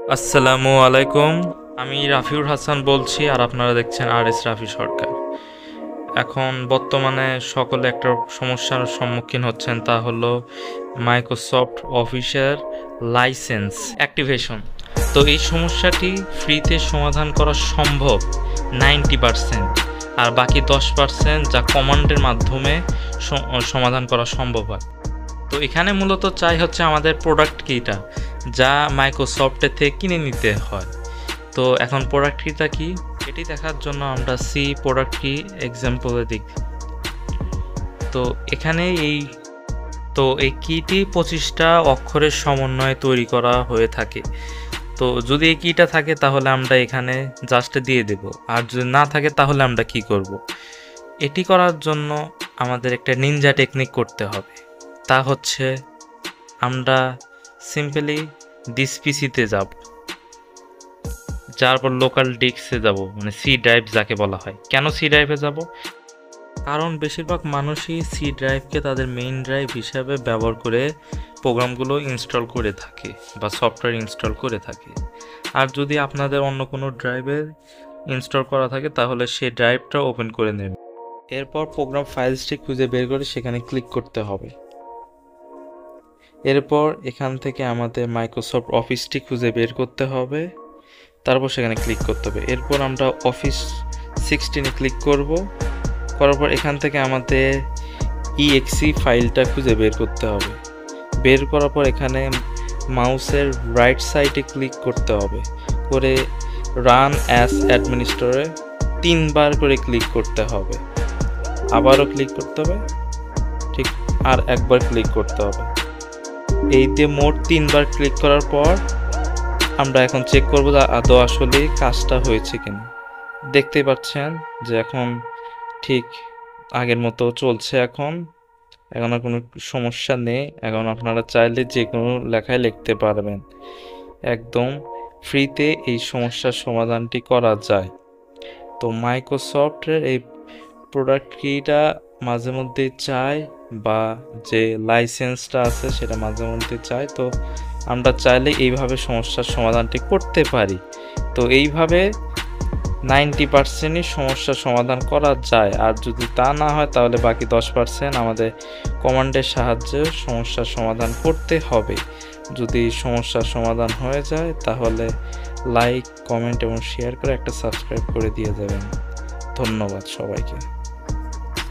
আসসালামু আলাইকুম। আমি রাফিউর হাসান বলছি, আর আপনারা দেখছেন RS রাফি সরকার। এখন বর্তমানে সকলে একটা সমস্যার সম্মুখীন হচ্ছেন, তা হলো মাইক্রোসফট অফিসের লাইসেন্স অ্যাক্টিভেশন। তো এই সমস্যাটি ফ্রিতে সমাধান করা সম্ভব 90%, আর বাকি 10% যা কমান্ডের মাধ্যমে সমাধান করা সম্ভব হয়। তো এখানে মূলত চাই হচ্ছে আমাদের প্রোডাক্ট কিটা, যা মাইক্রোসফটের থেকে কিনে নিতে হয়। তো এখন প্রোডাক্ট কিটা কি এটি দেখার জন্য আমরা সি প্রোডাক্ট কি এক্সাম্পলে দেখি। তো এখানে এই কিটি 25টা অক্ষরের সমন্বয়ে তৈরি করা হয়ে থাকে। তো যদি এই কিটা থাকে তাহলে আমরা এখানে জাস্ট দিয়ে দেব, আর যদি না থাকে তাহলে আমরা কি করব। এটি করার জন্য আমাদের একটা নিনজা টেকনিক করতে হবে। তা হচ্ছে আমরা সিম্পলি দিস পিসিতে যাব, যার পর লোকাল ডিস্কে যাব, মানে সি ড্রাইভ যাকে বলা হয়। কেন সি ড্রাইভে যাব? কারণ বেশিরভাগ মানুষই সি ড্রাইভকে তাদের মেইন ড্রাইভ হিসাবে ব্যবহার করে প্রোগ্রামগুলো ইনস্টল করে থাকে বা সফটওয়্যার ইনস্টল করে থাকে। আর যদি আপনাদের অন্য কোনো ড্রাইভে ইনস্টল করা থাকে তাহলে সেই ড্রাইভটা ওপেন করে নেবে। এরপর প্রোগ্রাম ফাইলসটি খুঁজে বের করে সেখানে ক্লিক করতে হবে। এরপর এখান থেকে আমাদের মাইক্রোসফট অফিসটি খুঁজে বের করতে হবে, তারপর সেখানে ক্লিক করতে হবে। এরপর আমরা অফিস 16-এ ক্লিক করব। করার পর এখান থেকে আমাদের exe ফাইলটা খুঁজে বের করতে হবে। বের করার পর এখানে মাউসের রাইট সাইডে ক্লিক করতে হবে, করে রান অ্যাজ অ্যাডমিনিস্ট্রেটরে 3বার করে ক্লিক করতে হবে। আবারও ক্লিক করতে হবে, ঠিক আর একবার ক্লিক করতে হবে। এই দিয়ে মোট 3বার ক্লিক করার পর আমরা এখন চেক করব যে আদৌ আসলে কাজটা হয়েছে কিনা। দেখতেই পাচ্ছেন যে এখন ঠিক আগের মতো চলছে। এখন আর কোনো সমস্যা নেই। এখন আপনারা চাইলে যে কোনো লেখায় লিখতে পারবেন। একদম ফ্রিতে এই সমস্যার সমাধানটি করা যায়। তো মাইক্রোসফটের এই প্রোডাক্ট কিটা মাঝে মধ্যে চাই, বা যে লাইসেন্সটা আছে সেটা মাঝে মধ্যে চাই। তো আমরা চাইলে এইভাবে সমস্যার সমাধানটি করতে পারি। তো এইভাবে 90%ই সমস্যার সমাধান করা যায়। আর যদি তা না হয় তাহলে বাকি 10% আমাদের কমান্ডের সাহায্যে সমস্যার সমাধান করতে হবে। যদি সমস্যার সমাধান হয়ে যায় তাহলে লাইক, কমেন্ট এবং শেয়ার করে একটা সাবস্ক্রাইব করে দিয়ে যাবেন। ধন্যবাদ সবাইকে।